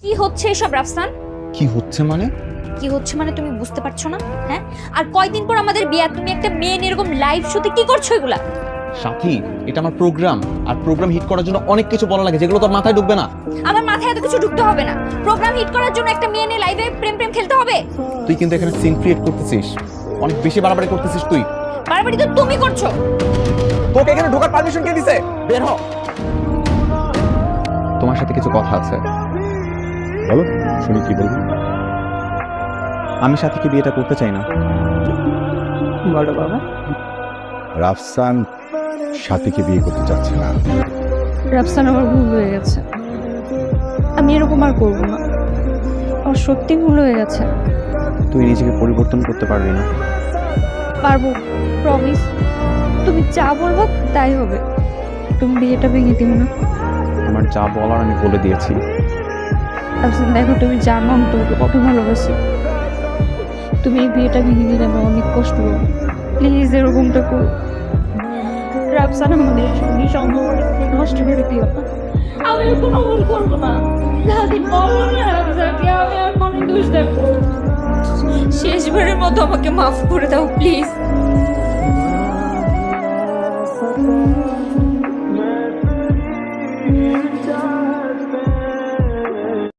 কি হচ্ছে এসব রাফসান? কি হচ্ছে মানে? কি হচ্ছে মানে তুমি বুঝতে পারছো না? হ্যাঁ, আর কয়দিন পর আমাদের বিয়ে, তুমি একটা মেয়ে নিয়ে এরকম লাইভ শোতে কি করছো এগুলা? সাথী, এটা আমার প্রোগ্রাম, আর প্রোগ্রাম হিট করার জন্য অনেক কিছু বলা লাগে যেগুলো তোর মাথায় ঢুকবে না। আমার মাথায় এত কিছু ঢুকতে হবে না। প্রোগ্রাম হিট করার জন্য একটা মেয়ে নিয়ে লাইভে প্রেম প্রেম খেলতে হবে? তুই কিন্তু এখানে সিন ক্রিয়েট করতেছিস, অনেক বেশি বাড়াবাড়ি করতেছিস তুই। বারবারই তো তুমি করছো। তোকে এখানে ঢোকার পারমিশন কে দিছে? বের হ। তোমার সাথে কিছু কথা আছে। বলো, শুনি কি বলবো। আমি সাথীকে বিয়েটা করতে চাই না। বলো বাবা। রাফসান সাথীকে বিয়ে করতে চাচ্ছে না। রাফসান, আমার ভুল হয়ে গেছে, আমি এরকম আর করবো না। আমার সত্যি ভুল হয়ে গেছে। তুই নিজেকে পরিবর্তন করতে পারবি না। পারবো, প্রমিস। তুমি যা বলবো তাই হবে। তুমি বিয়েটা ভেঙে দিও না। আমার যা বলার আমি বলে দিয়েছি। রাফসান দেখো, তুমি জানো আমি তোমাকে কত ভালোবাসি। তুমি এই বিয়েটা ভেঙে দিলে আমার অনেক কষ্ট হবে। প্লিজ এরকমটা করো। রাফসান, আমাদের সঙ্গে সম্পর্ক নষ্ট করে দিও না। আমি আর কোনো ভুল করবো না। দাদি বলো না রাফসানকে, আমি আর কোনো দোষ দেখবো। শেষবারের মতো আমাকে মাফ করে দাও প্লিজ।